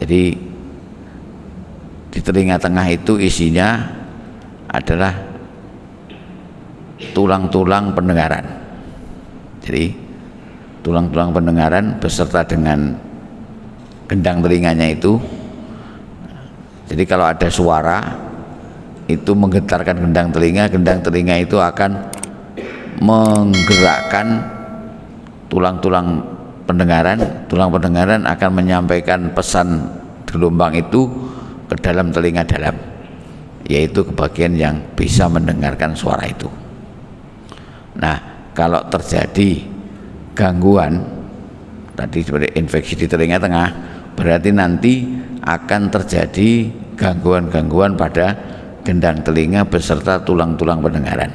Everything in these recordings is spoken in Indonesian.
Jadi di telinga tengah itu isinya adalah tulang-tulang pendengaran. Jadi tulang-tulang pendengaran beserta dengan gendang telinganya itu. Jadi kalau ada suara itu menggetarkan gendang telinga itu akan menggerakkan tulang-tulang pendengaran. Tulang pendengaran akan menyampaikan pesan gelombang itu ke dalam telinga dalam, yaitu ke bagian yang bisa mendengarkan suara itu. Nah, kalau terjadi gangguan tadi seperti infeksi di telinga tengah, berarti nanti akan terjadi gangguan-gangguan pada gendang telinga beserta tulang-tulang pendengaran.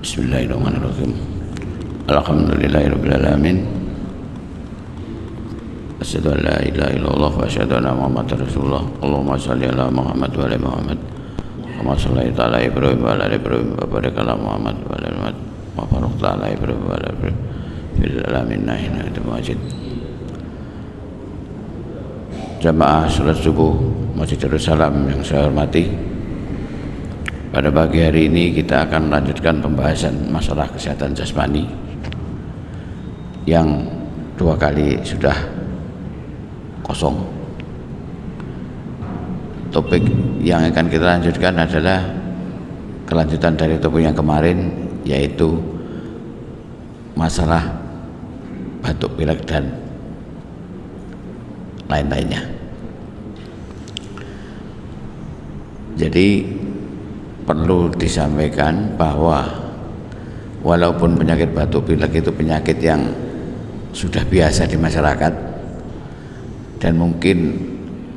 Bismillahirrahmanirrahim. Alhamdulillahirabbil alamin. Asyhadu an la ilaha illallah wa asyhadu anna Muhammadar Rasulullah. Allahumma shalli ala Muhammad wa ala Muhammad. Kama shallaita ala Ibrahim wa ala Ibrahim wa barik ala Muhammad wa ala Muhammad. Wa barakta ala Ibrahim wa ala Ibrahim fil alamin innaka Hamidum Majid. Jamaah salat subuh Masjid Darussalam yang saya hormati, pada pagi hari ini kita akan melanjutkan pembahasan masalah kesehatan jasmani yang 2 kali sudah kosong. Topik yang akan kita lanjutkan adalah kelanjutan dari topik yang kemarin, yaitu masalah batuk pilek dan lain-lainnya. Jadi perlu disampaikan bahwa walaupun penyakit batuk pilek itu penyakit yang sudah biasa di masyarakat, dan mungkin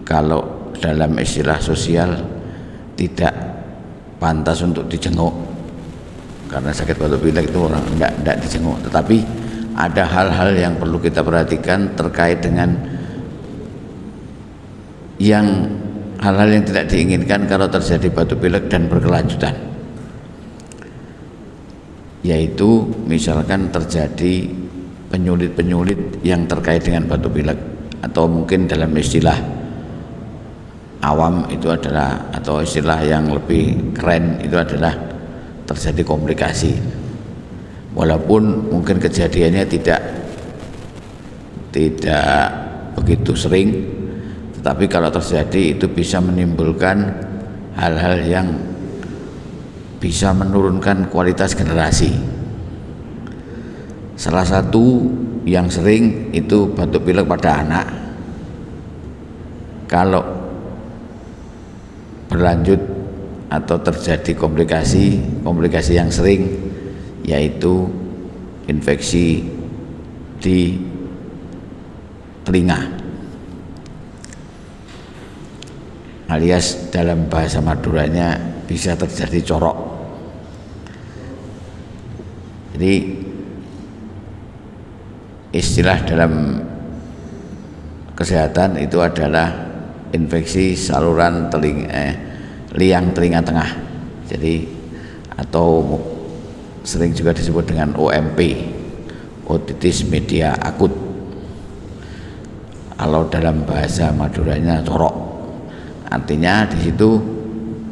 kalau dalam istilah sosial tidak pantas untuk dijenguk, karena sakit batuk pilek itu orang tidak dijenguk, tetapi ada hal-hal yang perlu kita perhatikan terkait dengan hal-hal yang tidak diinginkan kalau terjadi batuk pilek dan berkelanjutan, yaitu misalkan terjadi penyulit-penyulit yang terkait dengan batuk pilek, atau mungkin dalam istilah awam itu adalah, atau istilah yang lebih keren itu adalah terjadi komplikasi. Walaupun mungkin kejadiannya tidak begitu sering, tetapi kalau terjadi itu bisa menimbulkan hal-hal yang bisa menurunkan kualitas generasi. Salah satu yang sering itu batuk pilek pada anak. Kalau berlanjut atau terjadi komplikasi yang sering, yaitu infeksi di telinga, alias dalam bahasa Maduranya bisa terjadi corok. Jadi istilah dalam kesehatan itu adalah infeksi saluran liang telinga tengah. Jadi atau sering juga disebut dengan OMP, otitis media akut. Kalau dalam bahasa Maduranya corok, artinya di situ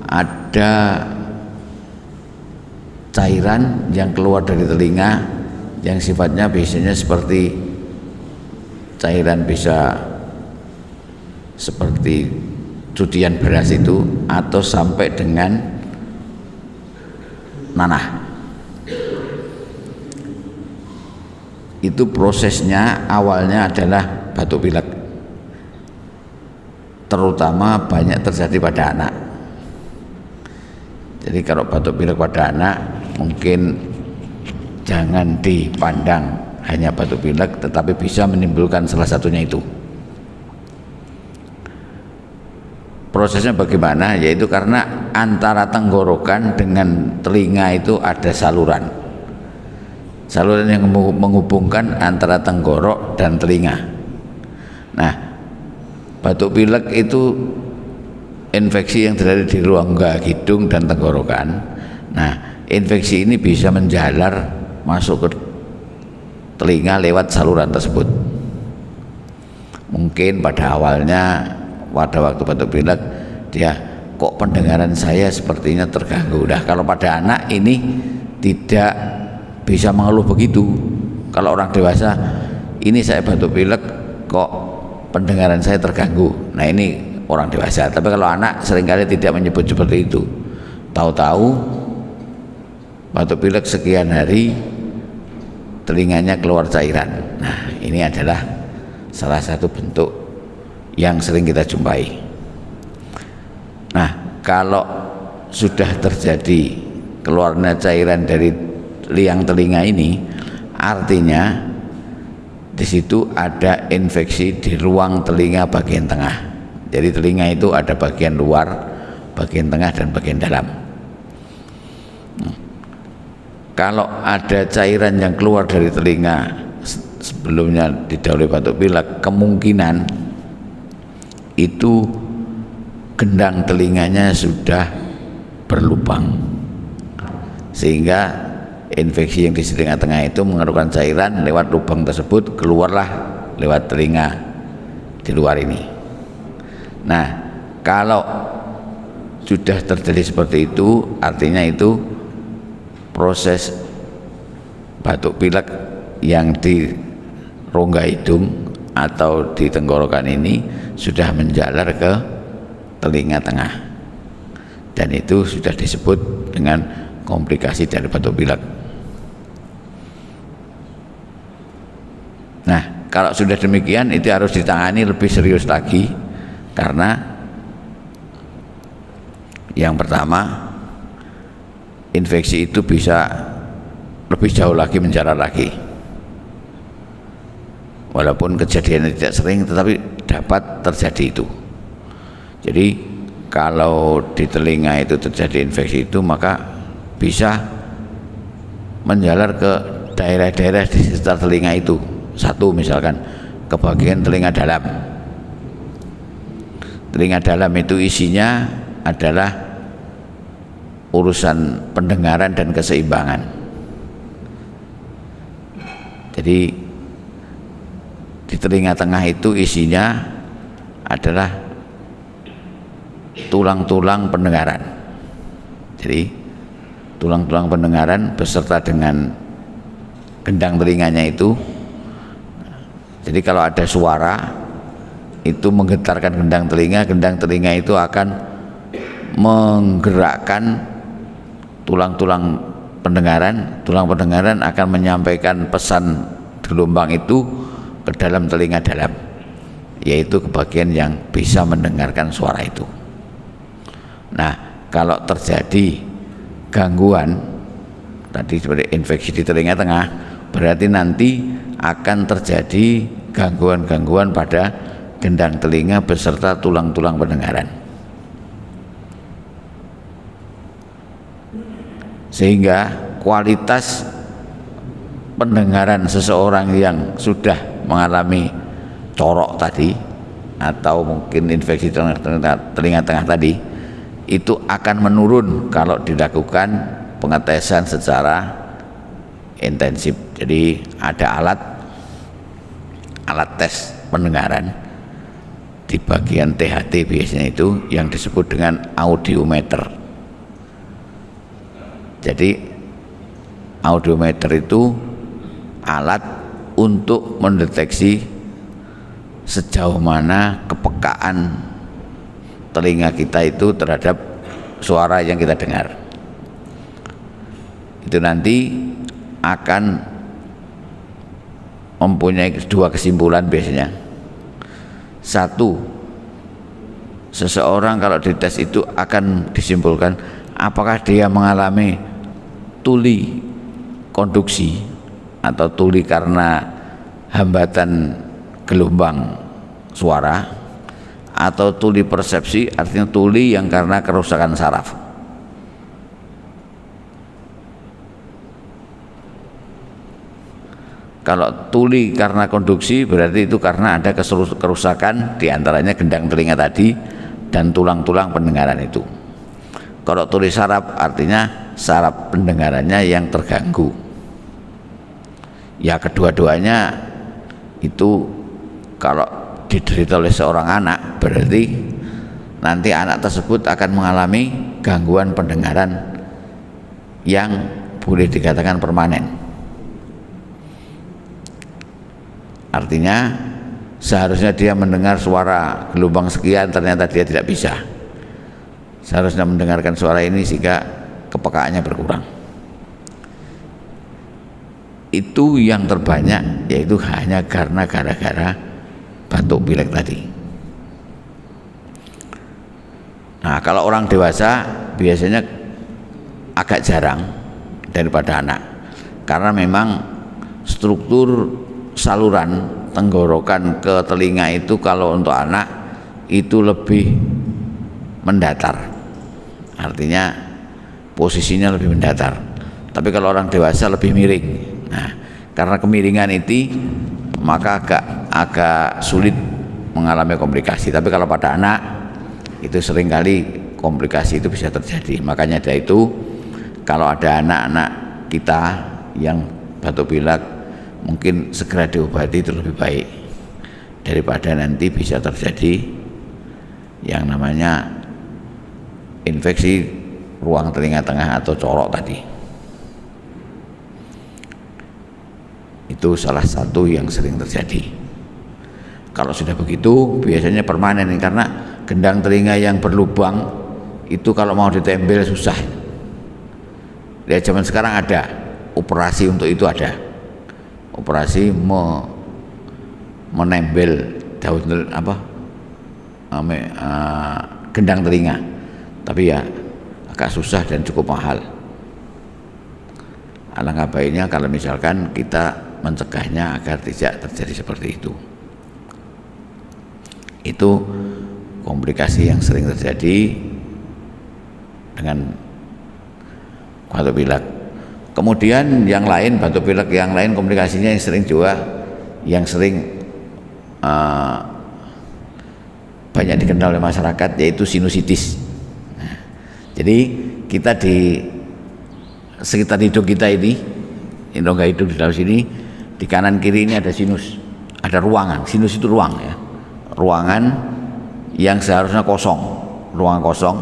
ada cairan yang keluar dari telinga yang sifatnya biasanya seperti cairan, bisa seperti cucian beras itu, atau sampai dengan nanah. Itu prosesnya awalnya adalah batuk pilek, terutama banyak terjadi pada anak. Jadi kalau batuk pilek pada anak mungkin jangan dipandang hanya batuk pilek, tetapi bisa menimbulkan salah satunya itu. Prosesnya bagaimana? Yaitu karena antara tenggorokan dengan telinga itu ada saluran yang menghubungkan antara tenggorok dan telinga. Nah, batuk pilek itu infeksi yang terjadi di rongga hidung dan tenggorokan. Nah, infeksi ini bisa menjalar masuk ke telinga lewat saluran tersebut. Mungkin pada awalnya pada waktu batuk pilek dia kok pendengaran saya sepertinya terganggu. Nah, kalau pada anak ini tidak bisa mengeluh begitu. Kalau orang dewasa, ini saya batuk pilek kok pendengaran saya terganggu. Nah, ini orang dewasa. Tapi kalau anak seringkali tidak menyebut seperti itu. Tahu-tahu batuk pilek sekian hari telinganya keluar cairan. Nah, ini adalah salah satu bentuk yang sering kita jumpai. Nah, kalau sudah terjadi keluarnya cairan dari liang telinga ini, artinya di situ ada infeksi di ruang telinga bagian tengah. Jadi telinga itu ada bagian luar, bagian tengah, dan bagian dalam. Kalau ada cairan yang keluar dari telinga sebelumnya didahului batuk pilek, kemungkinan itu gendang telinganya sudah berlubang, sehingga infeksi yang di telinga tengah itu mengeluarkan cairan lewat lubang tersebut, keluarlah lewat telinga di luar ini. Nah, kalau sudah terjadi seperti itu, artinya itu proses batuk pilek yang di rongga hidung atau di tenggorokan ini sudah menjalar ke telinga tengah, dan itu sudah disebut dengan komplikasi dari batuk pilek. Nah, kalau sudah demikian itu harus ditangani lebih serius lagi, karena yang pertama, infeksi itu bisa lebih jauh lagi menjalar lagi. Walaupun kejadiannya tidak sering, tetapi dapat terjadi itu. Jadi kalau di telinga itu terjadi infeksi itu, maka bisa menjalar ke daerah-daerah di sekitar telinga itu. Satu, misalkan ke bagian telinga dalam. Telinga dalam itu isinya adalah urusan pendengaran dan keseimbangan. Jadi di telinga tengah itu isinya adalah tulang-tulang pendengaran. Jadi tulang-tulang pendengaran beserta dengan gendang telinganya itu. Jadi kalau ada suara itu menggetarkan gendang telinga itu akan menggerakkan tulang-tulang pendengaran. Tulang pendengaran akan menyampaikan pesan gelombang itu ke dalam telinga dalam, yaitu ke bagian yang bisa mendengarkan suara itu. Nah, kalau terjadi gangguan tadi seperti infeksi di telinga tengah, berarti nanti akan terjadi gangguan-gangguan pada gendang telinga beserta tulang-tulang pendengaran, sehingga kualitas pendengaran seseorang yang sudah mengalami corok tadi atau mungkin infeksi telinga tengah tadi itu akan menurun kalau dilakukan pengetesan secara intensif. Jadi ada alat tes pendengaran di bagian THT biasanya itu yang disebut dengan audiometer. Jadi audiometer itu alat untuk mendeteksi sejauh mana kepekaan telinga kita itu terhadap suara yang kita dengar. Itu nanti akan mempunyai dua kesimpulan biasanya. Satu, seseorang kalau dites itu akan disimpulkan apakah dia mengalami tuli konduksi atau tuli karena hambatan gelombang suara, atau tuli persepsi, artinya tuli yang karena kerusakan saraf. Kalau tuli karena konduksi berarti itu karena ada kerusakan diantaranya gendang telinga tadi dan tulang-tulang pendengaran itu. Kalau tuli saraf artinya saraf pendengarannya yang terganggu. Ya kedua-duanya itu kalau diderita oleh seorang anak berarti nanti anak tersebut akan mengalami gangguan pendengaran yang boleh dikatakan permanen. Artinya seharusnya dia mendengar suara gelombang sekian, ternyata dia tidak bisa. Seharusnya mendengarkan suara ini sehingga kepekaannya berkurang. Itu yang terbanyak, yaitu hanya karena gara-gara batuk pilek tadi. Nah, kalau orang dewasa biasanya agak jarang daripada anak, karena memang struktur saluran tenggorokan ke telinga itu kalau untuk anak itu lebih mendatar. Artinya posisinya lebih mendatar. Tapi kalau orang dewasa lebih miring. Nah, karena kemiringan itu maka agak sulit mengalami komplikasi. Tapi kalau pada anak itu seringkali komplikasi itu bisa terjadi. Makanya dari itu kalau ada anak-anak kita yang batuk pilek mungkin segera diobati itu lebih baik daripada nanti bisa terjadi yang namanya infeksi ruang telinga tengah atau corok tadi. Itu salah satu yang sering terjadi. Kalau sudah begitu biasanya permanen, karena gendang telinga yang berlubang itu kalau mau ditempel susah. Lihat zaman sekarang ada operasi untuk itu, ada operasi menempel daun gendang telinga, tapi ya agak susah dan cukup mahal. Alangkah baiknya kalau misalkan kita mencegahnya agar tidak terjadi seperti itu. Itu komplikasi yang sering terjadi dengan batuk pilek. Kemudian yang lain, batuk pilek yang lain komplikasinya yang sering juga, yang sering banyak dikenal oleh masyarakat, yaitu sinusitis. Nah, jadi kita di sekitar hidung kita ini, rongga hidung di dalam sini, di kanan kiri ini ada sinus, ada ruangan. Sinus itu ruang ya, ruangan yang seharusnya kosong, ruangan kosong.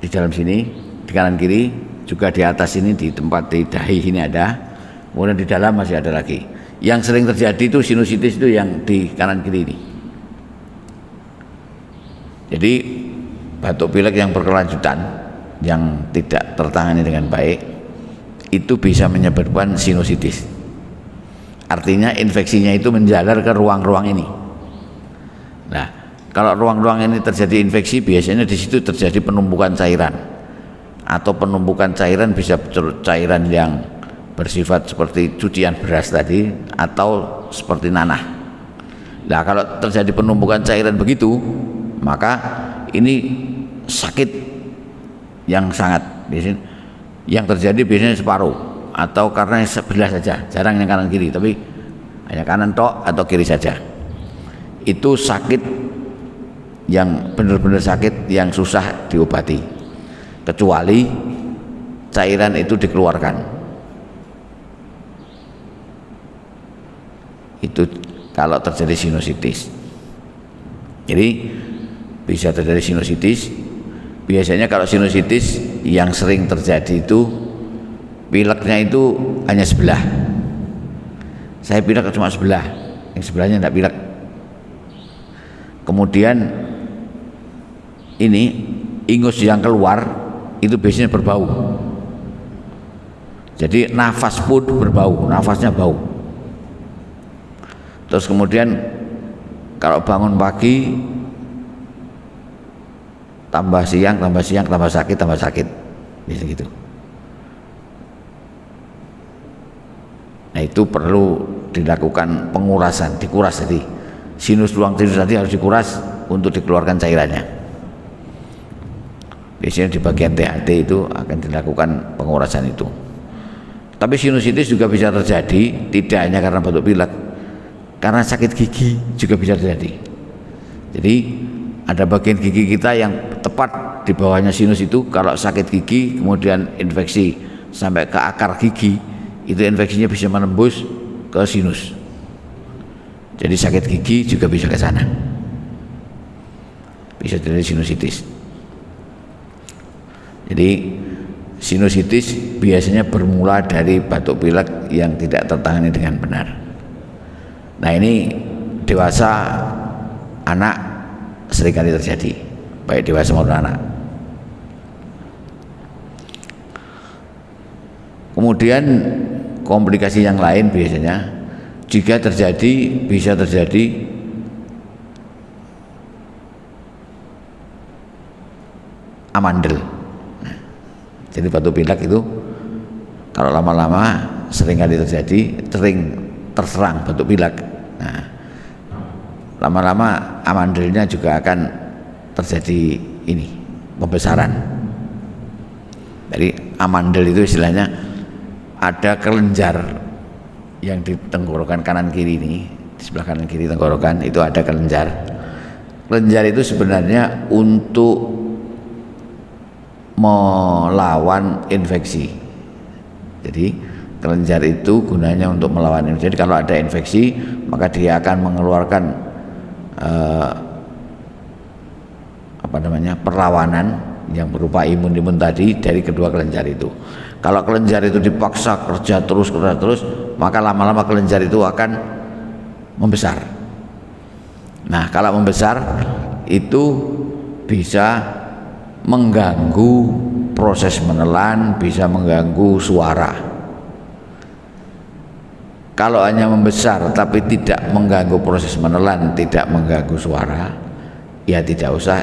Di dalam sini, di kanan kiri, juga di atas ini, di tempat di dahi sini ada, kemudian di dalam masih ada lagi. Yang sering terjadi itu sinusitis itu yang di kanan kiri ini. Jadi batuk pilek yang berkelanjutan, yang tidak tertangani dengan baik, itu bisa menyebabkan sinusitis. Artinya infeksinya itu menjalar ke ruang-ruang ini. Nah, kalau ruang-ruang ini terjadi infeksi, biasanya di situ terjadi penumpukan cairan, atau penumpukan cairan bisa cairan yang bersifat seperti cucian beras tadi, atau seperti nanah. Nah, kalau terjadi penumpukan cairan begitu, maka ini sakit yang sangat. Biasanya yang terjadi biasanya separuh, atau karena sebelah saja, jarang yang kanan kiri, tapi hanya kanan tok atau kiri saja. Itu sakit yang benar-benar sakit, yang susah diobati, kecuali cairan itu dikeluarkan. Itu kalau terjadi sinusitis. Jadi bisa terjadi sinusitis. Biasanya kalau sinusitis yang sering terjadi itu pileknya itu hanya sebelah. Saya pilek cuma sebelah, yang sebelahnya tidak pilek. Kemudian ini ingus yang keluar itu biasanya berbau. Jadi nafas pun berbau, nafasnya bau. Terus kemudian kalau bangun pagi tambah siang tambah sakit bisa gitu. Nah, itu perlu dilakukan pengurasan, dikuras. Jadi sinus ruang sinus tadi harus dikuras untuk dikeluarkan cairannya. Biasanya di bagian THT itu akan dilakukan pengurasan itu. Tapi sinusitis juga bisa terjadi tidak hanya karena batuk pilek, karena sakit gigi juga bisa terjadi. Jadi ada bagian gigi kita yang tepat di bawahnya sinus itu, kalau sakit gigi kemudian infeksi sampai ke akar gigi, itu infeksinya bisa menembus ke sinus. Jadi sakit gigi juga bisa ke sana, bisa terjadi sinusitis. Jadi sinusitis biasanya bermula dari batuk pilek yang tidak tertangani dengan benar. Nah ini dewasa, anak seringkali terjadi, baik dewasa maupun anak. Kemudian komplikasi yang lain biasanya jika terjadi, bisa terjadi amandel. Nah, jadi batuk pilek itu kalau lama-lama seringkali terjadi, sering terserang batuk pilek. Nah, lama-lama amandelnya juga akan terjadi ini, pembesaran. Jadi amandel itu istilahnya ada kelenjar yang di tenggorokan kanan kiri ini, di sebelah kanan kiri tenggorokan itu ada kelenjar. Kelenjar itu sebenarnya untuk melawan infeksi. Jadi kelenjar itu gunanya untuk melawan infeksi. Jadi kalau ada infeksi maka dia akan mengeluarkan perlawanan yang berupa imun tadi dari kedua kelenjar itu. Kalau kelenjar itu dipaksa kerja terus, maka lama-lama kelenjar itu akan membesar. Nah, kalau membesar itu bisa mengganggu proses menelan, bisa mengganggu suara. Kalau hanya membesar tapi tidak mengganggu proses menelan, tidak mengganggu suara, ya tidak usah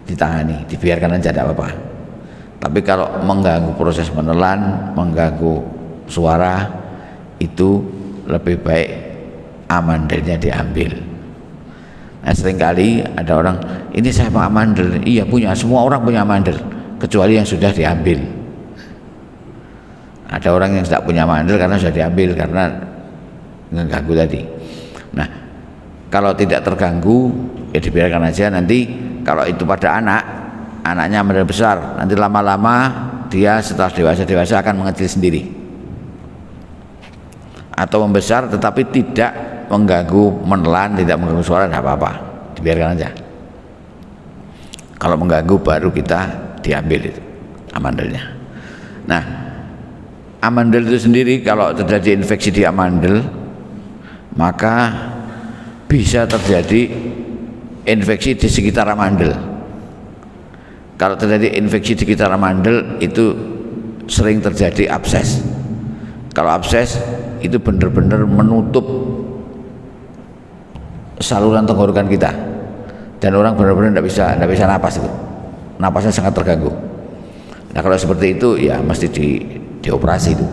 ditangani, dibiarkan aja, tidak apa-apa. Tapi kalau mengganggu proses menelan, mengganggu suara, itu lebih baik amandelnya diambil. Nah, seringkali ada orang, ini saya mau amandel. Iya punya, semua orang punya amandel kecuali yang sudah diambil. Ada orang yang tidak punya amandel karena sudah diambil, karena mengganggu tadi. Nah, kalau tidak terganggu ya dibiarkan aja. Nanti kalau itu pada anaknya amandel besar, nanti lama-lama dia setelah dewasa akan mengecil sendiri, atau membesar tetapi tidak mengganggu menelan, tidak mengganggu suara, tidak apa-apa, dibiarkan aja. Kalau mengganggu baru kita diambil itu amandelnya. Nah, amandel itu sendiri kalau terjadi infeksi di amandel, maka bisa terjadi infeksi di sekitar amandel. Kalau terjadi infeksi di sekitar amandel itu sering terjadi abses. Kalau abses itu benar-benar menutup saluran tenggorokan kita, dan orang benar-benar tidak bisa napas, itu napasnya sangat terganggu. Nah, kalau seperti itu ya mesti dioperasi itu.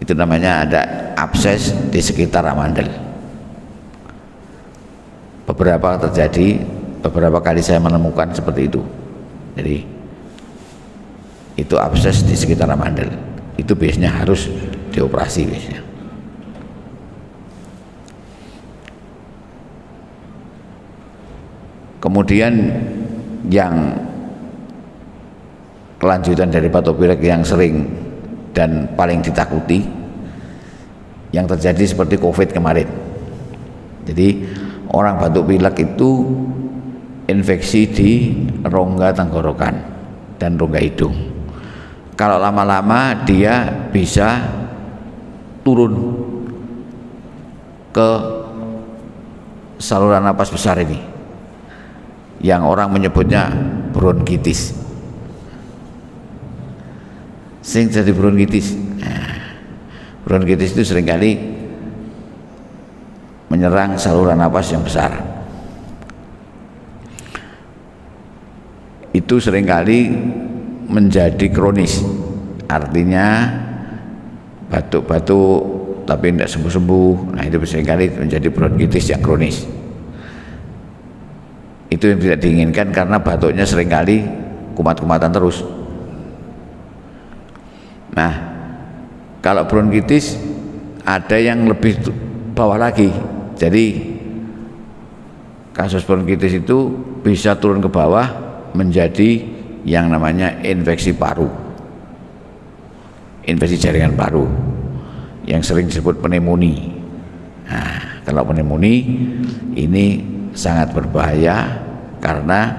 Itu namanya ada abses di sekitar amandel. Beberapa kali saya menemukan seperti itu. Jadi itu abses di sekitar amandel, itu biasanya harus dioperasi biasanya. Kemudian yang kelanjutan dari batuk pilek yang sering dan paling ditakuti, yang terjadi seperti COVID kemarin. Jadi orang batuk pilek itu infeksi di rongga tenggorokan dan rongga hidung. Kalau lama-lama dia bisa turun ke saluran napas besar ini, yang orang menyebutnya bronkitis. Sing jadi bronkitis. Nah, bronkitis itu seringkali menyerang saluran napas yang besar. Itu seringkali menjadi kronis, artinya batuk-batuk tapi tidak sembuh-sembuh. Nah, itu seringkali menjadi bronkitis yang kronis. Itu yang tidak diinginkan karena batuknya seringkali kumat-kumatan terus. Nah, kalau bronkitis ada yang lebih bawah lagi. Jadi kasus bronkitis itu bisa turun ke bawah menjadi yang namanya infeksi paru, infeksi jaringan paru, yang sering disebut pneumonia. Nah, kalau pneumonia ini sangat berbahaya karena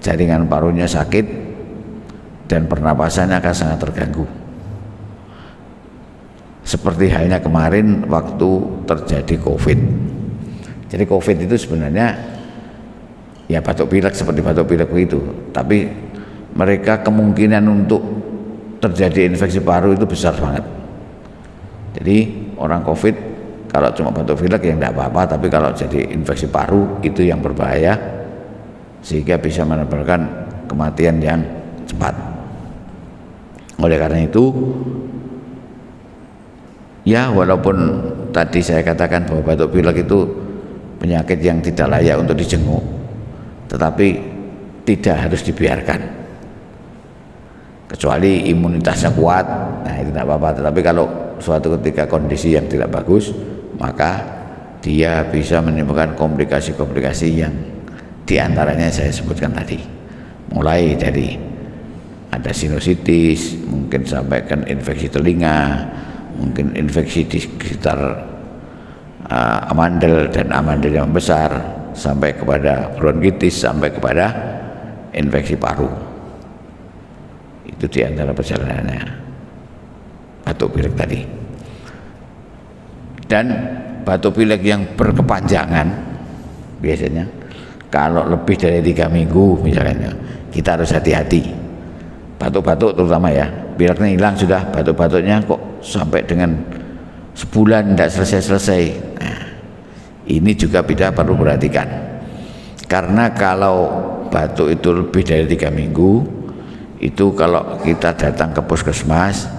jaringan parunya sakit dan pernapasannya akan sangat terganggu. Seperti halnya kemarin waktu terjadi COVID. Jadi COVID itu sebenarnya ya batuk pilek, seperti batuk pilek begitu, tapi mereka kemungkinan untuk terjadi infeksi paru itu besar banget. Jadi orang COVID kalau cuma batuk pilek ya enggak apa-apa, tapi kalau jadi infeksi paru itu yang berbahaya sehingga bisa menimbulkan kematian yang cepat. Oleh karena itu ya, walaupun tadi saya katakan bahwa batuk pilek itu penyakit yang tidak layak untuk dijenguk, tetapi tidak harus dibiarkan kecuali imunitasnya kuat. Nah, itu tidak apa-apa. Tetapi kalau suatu ketika kondisi yang tidak bagus, maka dia bisa menimbulkan komplikasi-komplikasi yang diantaranya saya sebutkan tadi, mulai dari ada sinusitis, mungkin sampai kan infeksi telinga, mungkin infeksi di sekitar amandel dan amandel yang besar, sampai kepada bronkitis, sampai kepada infeksi paru. Itu diantara perjalanannya batuk pilek tadi. Dan batuk pilek yang berkepanjangan biasanya kalau lebih dari 3 minggu misalnya, kita harus hati-hati. Batuk-batuk terutama ya, pileknya hilang sudah, batuk-batuknya kok sampai dengan sebulan tidak selesai-selesai. Nah, ini juga kita perlu perhatikan, karena kalau batuk itu lebih dari 3 minggu, itu kalau kita datang ke puskesmas,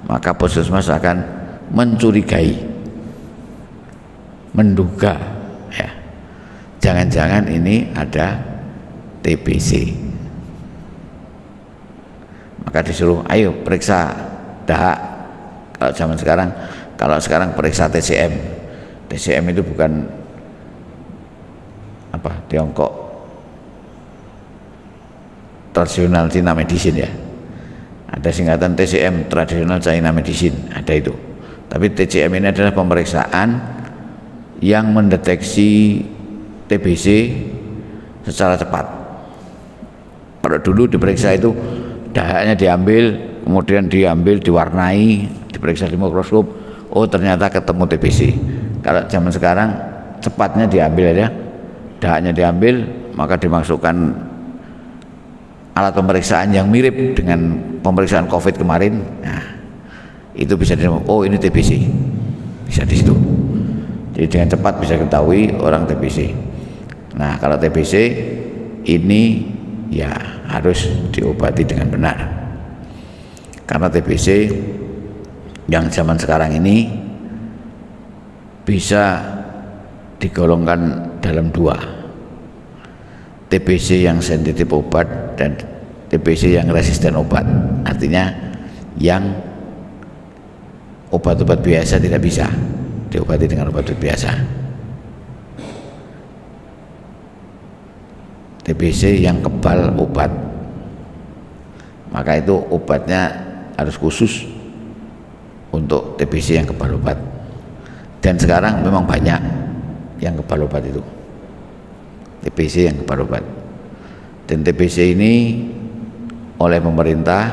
maka puskesmas akan mencurigai, menduga ya, jangan-jangan ini ada TBC. Maka disuruh ayo periksa dahak. Kalau zaman sekarang, kalau sekarang periksa TCM. TCM itu bukan apa, Tiongkok tradisional China medicine ya, ada singkatan TCM, tradisional China medicine, ada itu. Tapi TCM ini adalah pemeriksaan yang mendeteksi TBC secara cepat. Kalau dulu diperiksa itu dahaknya diambil, kemudian diwarnai, diperiksa di mikroskop, oh ternyata ketemu TBC. Kalau zaman sekarang cepatnya diambil aja, dahaknya diambil, maka dimasukkan alat pemeriksaan yang mirip dengan pemeriksaan COVID kemarin. Nah, itu bisa ditemukan, oh ini TBC, bisa di situ. Jadi dengan cepat bisa ketahui orang TBC. Nah, kalau TBC ini ya harus diobati dengan benar, karena TBC yang zaman sekarang ini bisa digolongkan dalam 2, TBC yang sensitif obat dan TBC yang resisten obat. Artinya yang obat-obat biasa tidak bisa diobati dengan obat biasa. TBC yang kebal obat, maka itu obatnya harus khusus untuk TBC yang kebal obat. Dan sekarang memang banyak yang kebal obat itu, TBC yang kebal obat. Dan TBC ini oleh pemerintah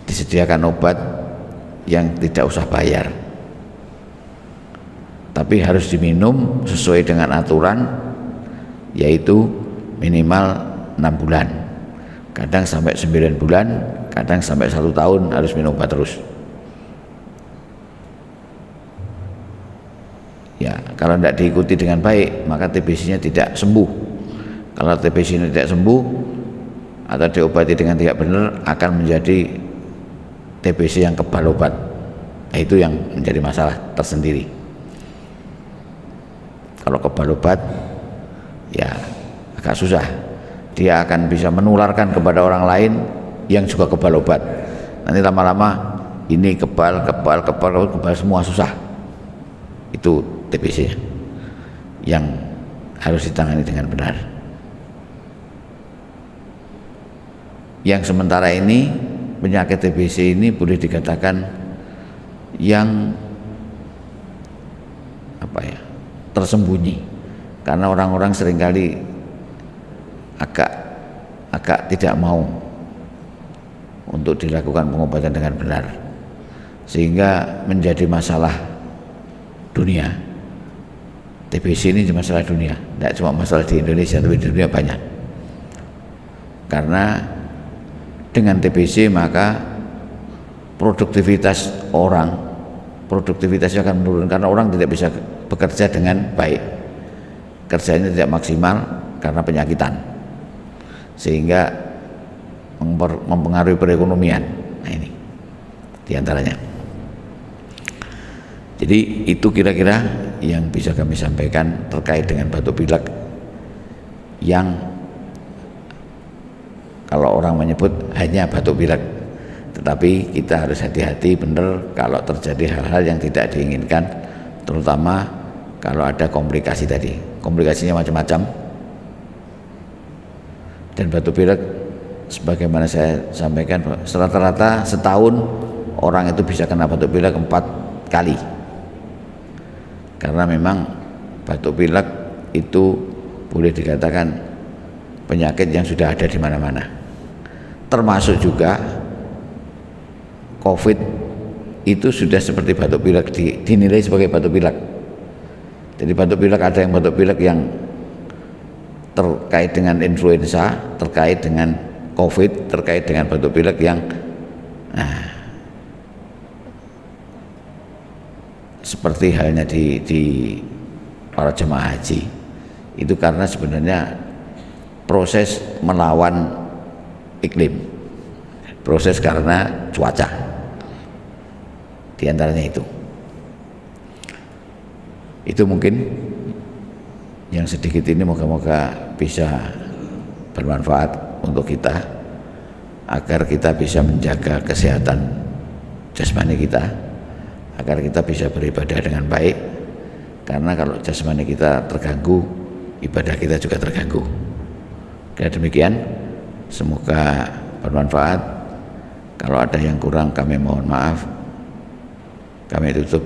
disediakan obat yang tidak usah bayar, tapi harus diminum sesuai dengan aturan, yaitu minimal 6 bulan, kadang sampai 9 bulan, kadang sampai 1 tahun harus minum obat terus. Ya, kalau tidak diikuti dengan baik, maka TBC-nya tidak sembuh. Kalau TBC-nya tidak sembuh atau diobati dengan tidak benar, akan menjadi TBC yang kebal obat. Nah, itu yang menjadi masalah tersendiri. Kalau kebal obat, ya agak susah, dia akan bisa menularkan kepada orang lain yang juga kebal obat. Nanti lama-lama ini kebal semua susah. Itu TBC yang harus ditangani dengan benar. Yang sementara ini penyakit TBC ini boleh dikatakan yang tersembunyi, karena orang-orang seringkali agak tidak mau untuk dilakukan pengobatan dengan benar, sehingga menjadi masalah dunia. TBC ini masalah dunia, tidak cuma masalah di Indonesia, tapi di dunia banyak. Karena dengan TBC maka produktivitasnya akan menurun, karena orang tidak bisa bekerja dengan baik, kerjanya tidak maksimal karena penyakitan, sehingga mempengaruhi perekonomian. Nah, ini diantaranya. Jadi itu kira-kira yang bisa kami sampaikan terkait dengan batuk pilek, yang kalau orang menyebut hanya batuk pilek, tetapi kita harus hati-hati benar kalau terjadi hal-hal yang tidak diinginkan, terutama kalau ada komplikasi tadi. Komplikasinya macam-macam, dan batuk pilek sebagaimana saya sampaikan, rata-rata setahun orang itu bisa kena batuk pilek 4 kali, karena memang batuk pilek itu boleh dikatakan penyakit yang sudah ada di mana-mana, termasuk juga COVID itu sudah seperti batuk pilek, dinilai sebagai batuk pilek. Jadi batuk pilek, ada yang batuk pilek yang terkait dengan influenza, terkait dengan COVID, terkait dengan batuk pilek yang seperti halnya di para jemaah haji. Itu karena sebenarnya proses melawan iklim, proses karena cuaca, diantaranya itu mungkin yang sedikit ini, moga-moga bisa bermanfaat untuk kita, agar kita bisa menjaga kesehatan jasmani kita, agar kita bisa beribadah dengan baik. Karena kalau jasmani kita terganggu, ibadah kita juga terganggu. Kira demikian, semoga bermanfaat. Kalau ada yang kurang kami mohon maaf. Kami tutup.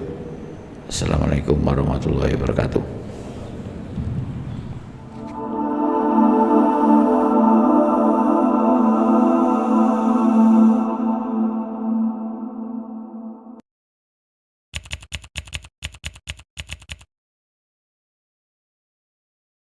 Assalamualaikum warahmatullahi wabarakatuh.